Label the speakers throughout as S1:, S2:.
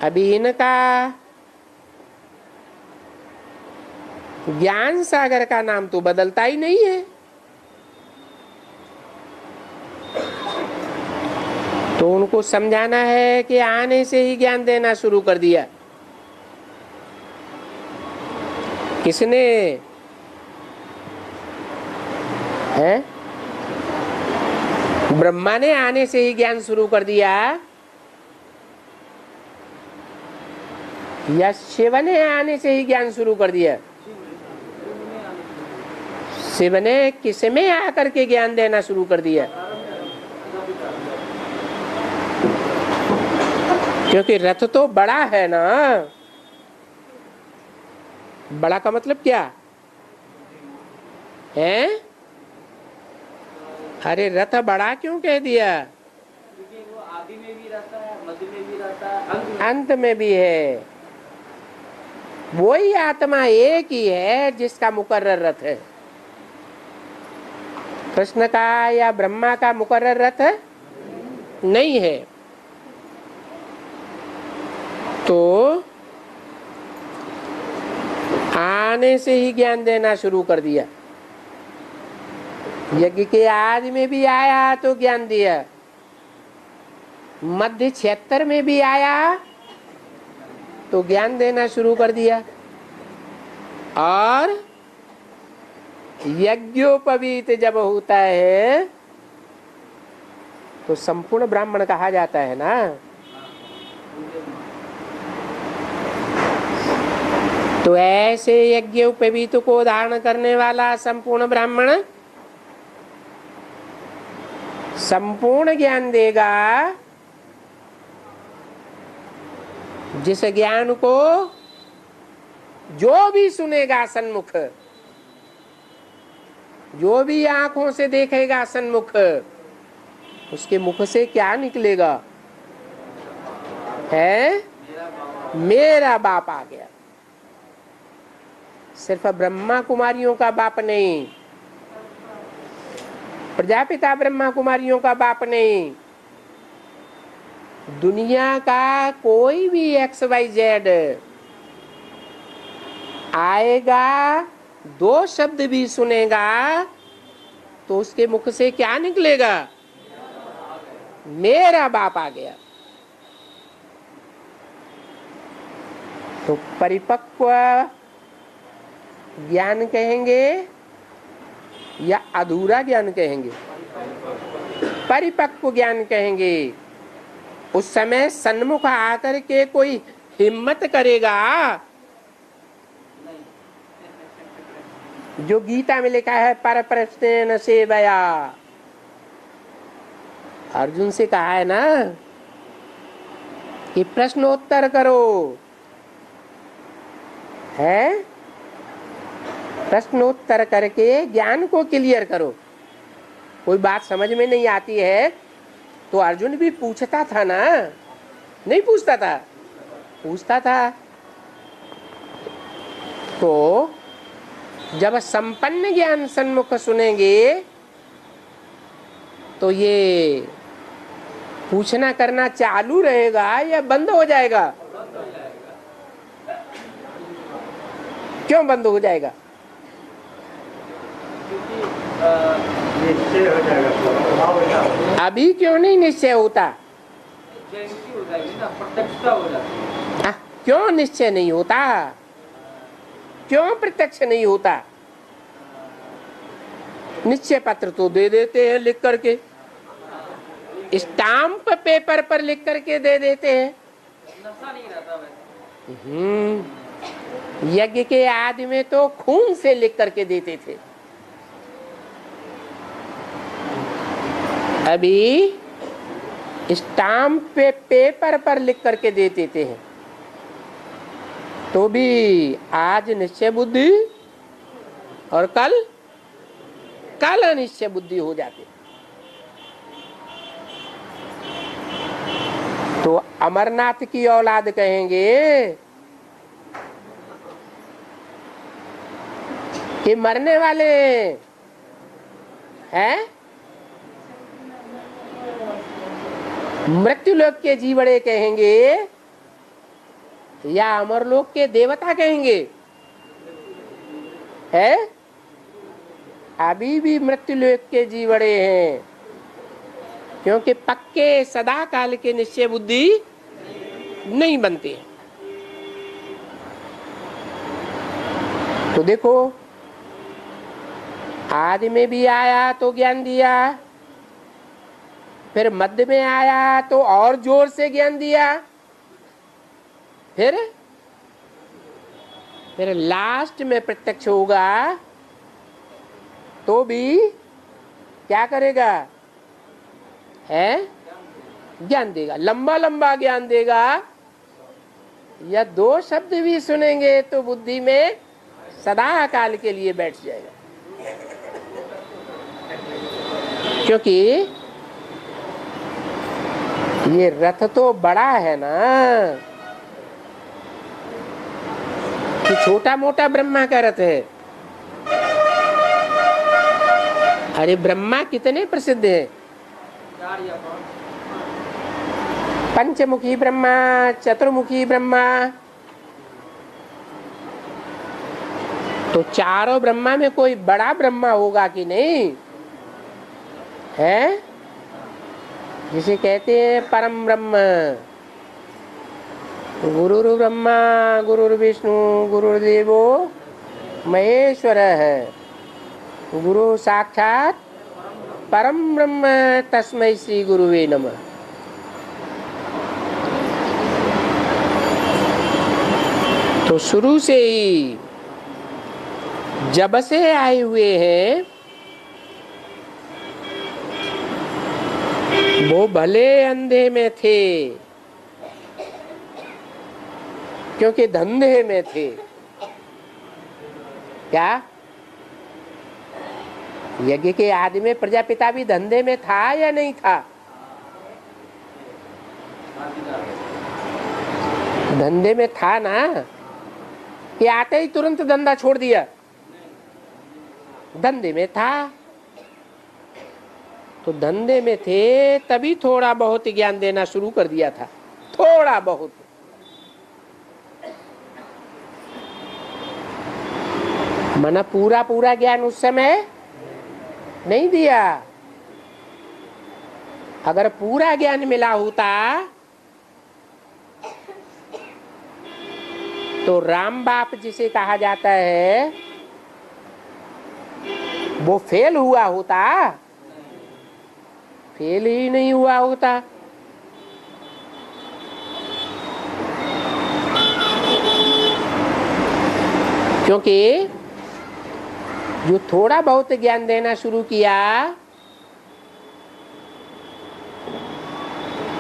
S1: अभी इनका ज्ञान सागर का नाम तो बदलता ही नहीं है। तो उनको समझाना है कि आने से ही ज्ञान देना शुरू कर दिया। किसने है? ब्रह्मा ने आने से ही ज्ञान शुरू कर दिया या शिव ने आने से ही ज्ञान शुरू कर दिया? शिव ने किस में आकर के ज्ञान देना शुरू कर दिया? क्योंकि रथ तो बड़ा है ना। बड़ा का मतलब क्या है? अरे रथ बड़ा क्यों कह दिया?
S2: क्योंकि वो आदि में भी रहता है, मध्य में भी रहता है,
S1: अंत में भी है। वही आत्मा एक ही है जिसका मुकर्रर रथ है। कृष्ण का या ब्रह्मा का मुकर्रर रथ नहीं है। तो आने से ही ज्ञान देना शुरू कर दिया। यज्ञ के आदि में भी आया तो ज्ञान दिया, मध्य क्षेत्र में भी आया तो ज्ञान देना शुरू कर दिया, और यज्ञोपवीत जब होता है तो संपूर्ण ब्राह्मण कहा जाता है ना। तो ऐसे यज्ञोपवीत को धारण करने वाला संपूर्ण ब्राह्मण संपूर्ण ज्ञान देगा। जिस ज्ञान को जो भी सुनेगा सन्मुख, जो भी आंखों से देखेगा सन्मुख, उसके मुख से क्या निकलेगा? है मेरा बाप आ गया। सिर्फ ब्रह्मा कुमारियों का बाप नहीं, प्रजापिता ब्रह्मा कुमारियों का बाप नहीं, दुनिया का कोई भी XYZ आएगा, दो शब्द भी सुनेगा तो उसके मुख से क्या निकलेगा? मेरा बाप आ गया। तो परिपक्व ज्ञान कहेंगे या अधूरा ज्ञान कहेंगे? परिपक्व ज्ञान कहेंगे। उस समय सन्मुख आकर के कोई हिम्मत करेगा? जो गीता में लिखा है पर प्रश्न सेवया, अर्जुन से कहा है ना कि प्रश्नोत्तर करो, है प्रश्नोत्तर करके ज्ञान को क्लियर करो। कोई बात समझ में नहीं आती है तो अर्जुन भी पूछता था ना, नहीं पूछता था? पूछता था। तो जब संपन्न ज्ञान सन्मुख सुनेंगे तो ये पूछना करना चालू रहेगा या बंद हो जाएगा? क्यों बंद हो जाएगा?
S2: निश्चय हो जाएगा।
S1: अभी क्यों नहीं निश्चय होता?
S2: प्रत्यक्षता हो जाती।
S1: क्यों निश्चय नहीं होता? क्यों प्रत्यक्ष नहीं होता? निश्चय पत्र तो दे देते हैं लिख करके, स्टाम्प पेपर पर लिख करके दे देते हैं।
S2: नशा नहीं रहता वैसे।
S1: यज्ञ के आदि में तो खून से लिख करके देते थे। अभी स्टाम्प पे पेपर पर लिख करके दे देते हैं। तो भी आज निश्चय बुद्धि और कल अनिश्चय बुद्धि हो जाती। तो अमरनाथ की औलाद कहेंगे कि मरने वाले हैं, मृत्युलोक के जीवड़े कहेंगे या अमरलोक के देवता कहेंगे? है अभी भी मृत्युलोक के जीवड़े हैं, क्योंकि पक्के सदा काल के निश्चय बुद्धि नहीं बनते। तो देखो, आदि में भी आया तो ज्ञान दिया, फिर मध्य में आया तो और जोर से ज्ञान दिया, फिर लास्ट में प्रत्यक्ष होगा तो भी क्या करेगा? है ज्ञान देगा, लंबा लंबा ज्ञान देगा। या दो शब्द भी सुनेंगे तो बुद्धि में सदा काल के लिए बैठ जाएगा। क्योंकि ये रथ तो बड़ा है ना, कि छोटा मोटा ब्रह्मा का रथ है। अरे ब्रह्मा कितने प्रसिद्ध है? पंचमुखी ब्रह्मा, चतुर्मुखी ब्रह्मा। तो चारों ब्रह्मा में कोई बड़ा ब्रह्मा होगा कि नहीं? है जिसे कहते हैं परम ब्रह्म। गुरुर् ब्रह्मा गुरुर्विष्णु गुरुर्देवो महेश्वर है। गुरु साक्षात परम ब्रह्म तस्मै श्री गुरुवे नमः। तो शुरू से ही जब से आए हुए हैं, वो भले अंधे में थे, क्योंकि धंधे में थे। क्या यज्ञ के आदि में प्रजापिता भी धंधे में था या नहीं था? धंधे में था ना, कि आते ही तुरंत धंधा छोड़ दिया? धंधे में था। तो धंधे में थे तभी थोड़ा बहुत ज्ञान देना शुरू कर दिया था, थोड़ा बहुत। मना पूरा पूरा ज्ञान उस समय नहीं दिया। अगर पूरा ज्ञान मिला होता तो राम बाप जिसे कहा जाता है वो फेल हुआ होता? फेल ही नहीं हुआ होता। क्योंकि जो थोड़ा बहुत ज्ञान देना शुरू किया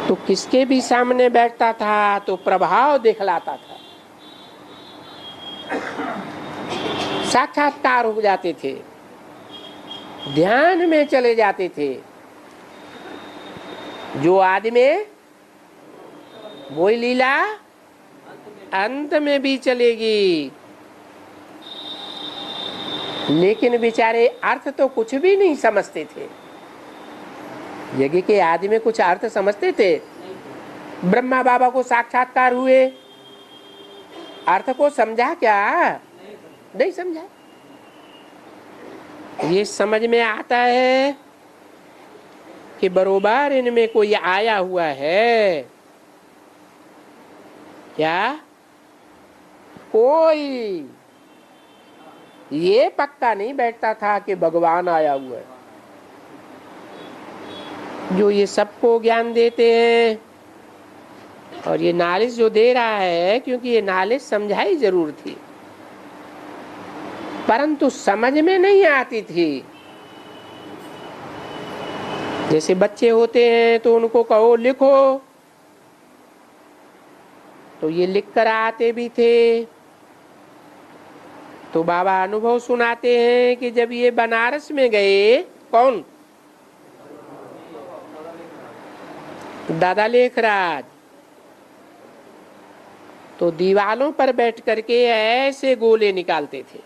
S1: तो किसके भी सामने बैठता था तो प्रभाव दिखलाता था, साक्षात्कार हो जाते थे, ध्यान में चले जाते थे। जो आदि में वही लीला अंत में भी चलेगी। लेकिन बेचारे अर्थ तो कुछ भी नहीं समझते थे। यज्ञ के आदि में कुछ अर्थ समझते थे? ब्रह्मा बाबा को साक्षात्कार हुए, अर्थ को समझा क्या? नहीं समझा। ये समझ में आता है कि बरोबर इनमें कोई आया हुआ है। क्या कोई ये पक्का नहीं बैठता था कि भगवान आया हुआ है। जो ये सबको ज्ञान देते हैं और ये नॉलेज जो दे रहा है, क्योंकि ये नॉलेज समझाई जरूर थी परंतु समझ में नहीं आती थी। जैसे बच्चे होते हैं तो उनको कहो लिखो, तो ये लिख कर आते भी थे। तो बाबा अनुभव सुनाते हैं कि जब ये बनारस में गए, कौन? दादा लेखराज, तो दीवालों पर बैठ करके ऐसे गोले निकालते थे।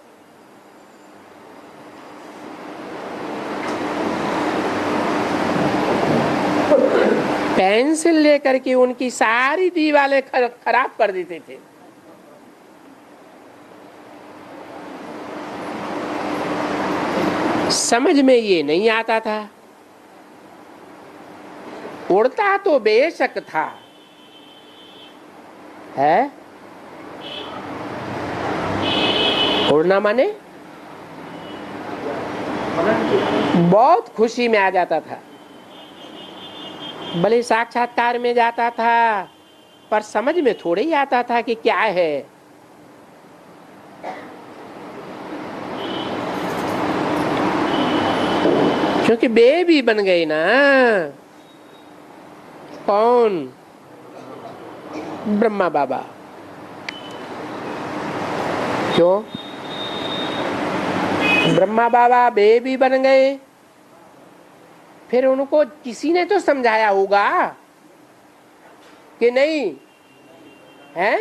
S1: पेंसिल लेकर के उनकी सारी दीवारें खराब कर देते थे। समझ में ये नहीं आता था। उड़ता तो बेशक था, है उड़ना माने बहुत खुशी में आ जाता था, भले साक्षात्कार में जाता था पर समझ में थोड़े ही आता था कि क्या है। क्योंकि बेबी बन गई ना। कौन? ब्रह्मा बाबा। क्यों? ब्रह्मा बाबा बेबी बन गए, फिर उनको किसी ने तो समझाया होगा कि नहीं है?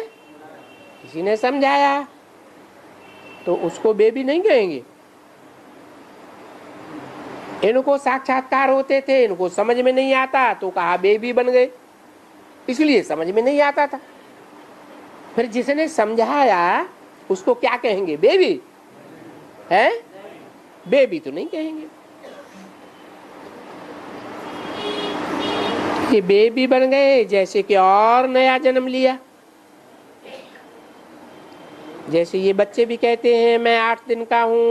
S1: किसी ने समझाया तो उसको बेबी नहीं कहेंगे। इनको साक्षात्कार होते थे, इनको समझ में नहीं आता तो कहा बेबी बन गए, इसलिए समझ में नहीं आता था। फिर जिसने समझाया उसको क्या कहेंगे? बेबी है? बेबी तो नहीं कहेंगे। ये बेबी बन गए जैसे कि और नया जन्म लिया। जैसे ये बच्चे भी कहते हैं मैं 8 दिन का हूँ,